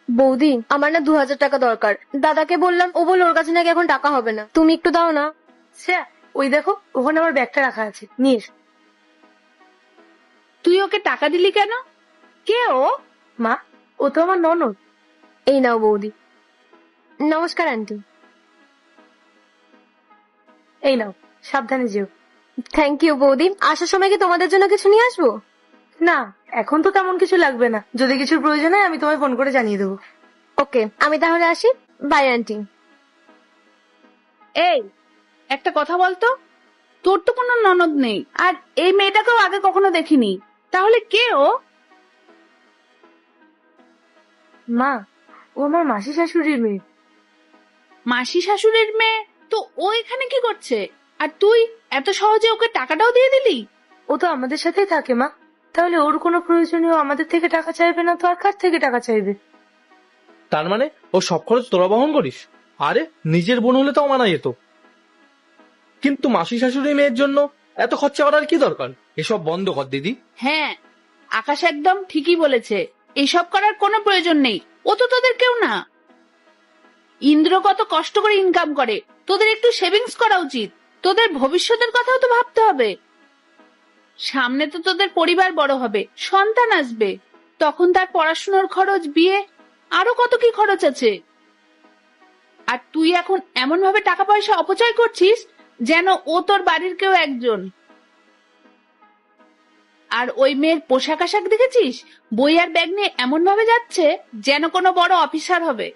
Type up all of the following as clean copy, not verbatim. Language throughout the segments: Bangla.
বৌদি, আমার না 2000 টাকা দরকার। দাদাকে বললাম, ও বলল ওর কাছে নাকি এখন টাকা হবে না। তুমি একটু দাও না। শ্রেয়া, ওই দেখো ওখানে আমার ব্যাগটা রাখা আছে, নিয়ে এসো। তুই ওকে টাকা দিলি কেন? কে ও? মা, ও তো আমার ননদ। এই নাও বৌদি। নমস্কার আন্টি। এই নাও, সাবধানে যেও। থ্যাংক ইউ বৌদি। আসার সময় কি তোমাদের জন্য কিছু নিয়ে আসবো? না, এখন তো তেমন কিছু লাগবে না। যদি কিছুর প্রয়োজন হয় আমি তোমায় ফোন করে জানিয়ে দেবো। ওকে, আমি তাহলে আসি। By aunty. এই, একটা কথা বলতো, তোর তো কোনো ননদ নেই, আর এই মেয়েটাকেও আগে কখনো দেখিনি, তাহলে কে ও? মা, ও আমার মাসি শাশুড়ির মেয়ে। মাসি শাশুড়ির মেয়ে? তো ও এখানে কি করছে? আর তুই এত সহজে ওকে টাকাটাও দিয়ে দিলি? ও তো আমাদের সাথেই থাকে মা, তাহলে ওর কোনো প্রয়োজনীয় আমাদের থেকে টাকা চাইবে না তো আর কার থেকে টাকা চাইবে? তার মানে ও সব খরচ তোরা বহন করিস? আরে নিজের বোন হলে তো মানা যেত, কিন্তু মাসি শাশুড়ি মেয়ের জন্য এত খরচা করার কি দরকার? এসব বন্ধ কর দিদি। হ্যাঁ, আকাশ একদম ঠিকই বলেছে, এইসব করার কোনো প্রয়োজন নেই। ও তো তোদের কেউ না। ইন্দ্র কত কষ্ট করে ইনকাম করে, তোদের একটু সেভিংস করা উচিত। তোদের ভবিষ্যতের কথাও তো ভাবতে হবে। সামনে তো তোদের পরিবার বড় হবে, সন্তান আসবে, তখন তার পড়াশোনার খরচ, বিয়ে, আরো কত কি খরচ আছে। আর তুই এখন এমন ভাবে টাকা পয়সা অপচয় করছিস যেন ও তোর বাড়ির কেউ একজন। আর ওই মেয়ের পোশাক আশাক দেখেছিস? বই আর ব্যাগ নিয়ে এমন ভাবে যাচ্ছে যেন কোনো বড় অফিসার হবে।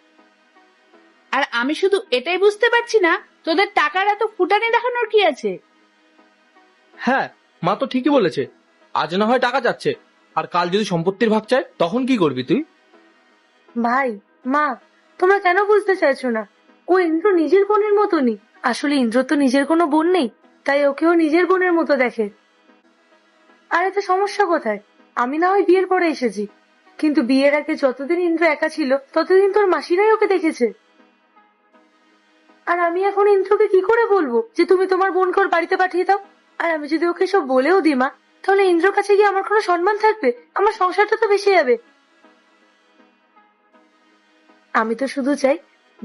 আর আমি শুধু এটাই বুঝতে পারছি না, তোদের টাকার এত ফুটানি দেখানোর কি আছে? হ্যাঁ, মা তো ঠিকই বলেছে। আজ না হয় টাকা চাচ্ছে, আর কাল যদি সম্পত্তির ভাগ চায় তখন কি করবি তুই? ভাই, মা, তোমরা কেন বুঝতে চাইছো না? ও ইন্দ্র নিজের বোনের মতনই। আসলে ইন্দ্র তো নিজের কোনো বোন নেই, তাই ওকেও নিজের বোনের মতো দেখে। আর এতে সমস্যা কোথায়? আমি না হয় বিয়ের পরে এসেছি, কিন্তু বিয়ের আগে যতদিন ইন্দ্র একা ছিল ততদিন তোর মাসিরাই ওকে দেখেছে। আর আমি এখন ইন্দ্রকে কি করে বলবো যে তুমি তোমার বোনকে ওর বাড়িতে পাঠিয়ে দাও? আর আমি যদি ওকে সব বলেও দিই মা, তাহলে ইন্দ্রর কাছে গিয়ে আমার কোনো সম্মান থাকবে? আমার সংসারটা তো ভেসে যাবে। আমি তো শুধু চাই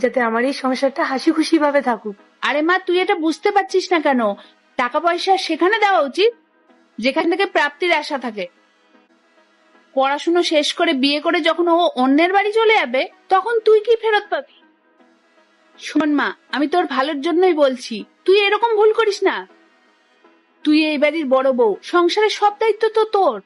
যাতে আমার এই সংসারটা হাসি খুশি ভাবে থাকুক। আরে মা, তুই এটা বুঝতে পারছিস না কেন? টাকা পয়সা সেখানে দেওয়া উচিত যেখান থেকে প্রাপ্তির আশা থাকে। পড়াশুনো শেষ করে বিয়ে করে যখন ও অন্যের বাড়ি চলে যাবে, তখন তুই কি ফেরত পাবি? শোন মা, আমি তোর ভালোর জন্যই বলছি, তুই এরকম ভুল করিস না। তুই এই বাড়ির বড় বউ, সংসারের সব দায়িত্ব তো তোর।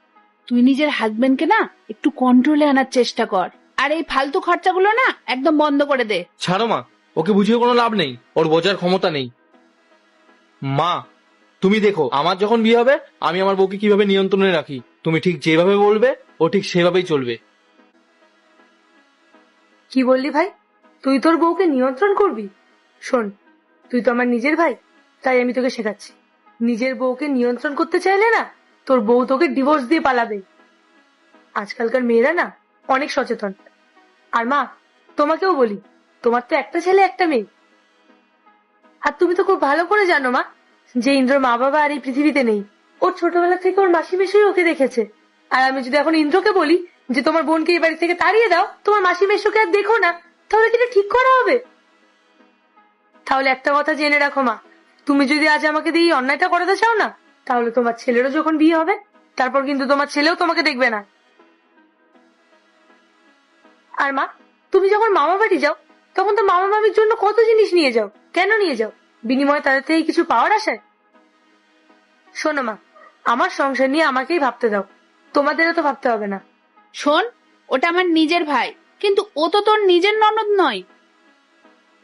তুই নিজের হাজবেন্ডকে না একটু কন্ট্রোলে আনার চেষ্টা কর, আর এই ফালতু খরচাগুলো না একদম বন্ধ করে দে। ছাড়ো মা, ওকে বুঝিয়ে কোনো লাভ নেই, ওর বোঝার ক্ষমতা নেই। মা, তুমি দেখো আমার যখন বিয়ে হবে আমি আমার বউকে কিভাবে নিয়ন্ত্রণে রাখি। তুমি ঠিক যেভাবে বলবে ও ঠিক সেভাবেই চলবে। কি বললি ভাই? তুই তোর বউকে নিয়ন্ত্রণ করবি? শোন, তুই তো আমার নিজের ভাই, তাই আমি তোকে শেখাচ্ছি। নিজের বউকে নিয়ন্ত্রণ করতে চাইলে না, তোর বউ তোকে ডিভোর্স দিয়ে পালাবে। আজকালকার মেয়েরা না অনেক সচেতন। আর মা, তোমাকেও বলি, তোমার তো একটা ছেলে একটা মেয়ে। আর তুমি তো খুব ভালো করে জানো মা, যে ইন্দ্রর মা বাবা আর এই পৃথিবীতে নেই। ওর ছোটবেলা থেকে ওর মাসি মেশোই ওকে দেখেছে। আর আমি যদি এখন ইন্দ্রকে বলি যে তোমার বোনকে এই বাড়ি থেকে তাড়িয়ে দাও, তোমার মাসি মেশোকে আর দেখো না, তাহলে কি এটা ঠিক করা হবে? তাহলে একটা কথা জেনে রাখো মা, তুমি যদি আজ আমাকে দিয়ে এই অন্যায়টা করাতে চাও না, তাহলে তোমার ছেলেরও যখন বিয়ে হবে, তারপর কিন্তু তোমার ছেলেও তোমাকে দেখবে না। আর মা, তুমি যখন মামা বাড়ি যাও, তখন তো মামা মামির জন্য কত জিনিস নিয়ে যাও। কেন নিয়ে যাও? বিনিময়ে তাদের থেকে কিছু পাওয়ার আশায়? শোনো মা, আমার সংসার নিয়ে আমাকেই ভাবতে দাও, তোমাদেরও তো ভাবতে হবে না। শোন, ওটা আমার নিজের ভাই, কিন্তু ও তো তোর নিজের ননদ নয়।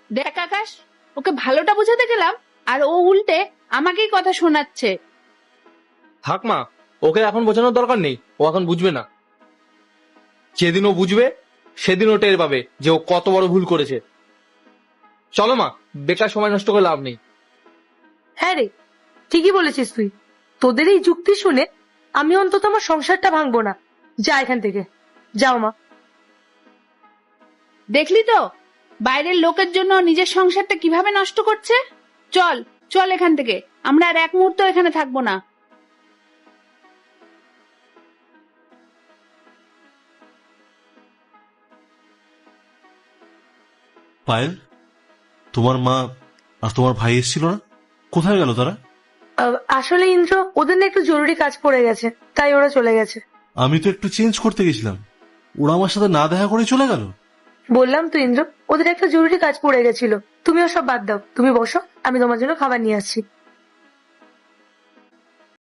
দেখ আকাশ, ওকে ভালোটা বোঝাতে গেলাম আর ও উল্টে আমাকেই কথা শোনাচ্ছে। থাক মা, ওকে এখন বোঝানোর দরকার নেই, ও এখন বুঝবে না। যেদিন ও বুঝবে সেদিন ও টের পাবে যে ও কত বড় ভুল করেছে। চলো মা, বেকার সময় নষ্ট করে লাভ নেই। হ্যাঁ রে, ঠিকই বলেছিস তুই। তোদের এই যুক্তি শুনে আমি অন্তত আমার সংসারটা ভাঙবো না। যা এখান থেকে, যাও মা। দেখলি তো বাইরের লোকের জন্য নিজের সংসারটা কিভাবে নষ্ট করছে। চল চল এখান থেকে, আমরা আর এক মুহূর্ত এখানে থাকবো না। পায়েল, তোমার মা আর তোমার ভাই এসেছিল না? কোথায় গেল তারা? আসলে ইন্দ্র, ওদের না একটু জরুরি কাজ পড়ে গেছে, তাই ওরা চলে গেছে। আমি তো একটু চেঞ্জ করতে গেছিলাম, ওরা আমার সাথে না দেখা করে চলে গেল। বললাম তো ইন্দ্র, ওদের একটা জরুরি কাজ পড়ে গেছিল। তুমি ওসব বাদ দাও, তুমি বসো, আমি তোমার জন্য খাবার নিয়ে আসছি।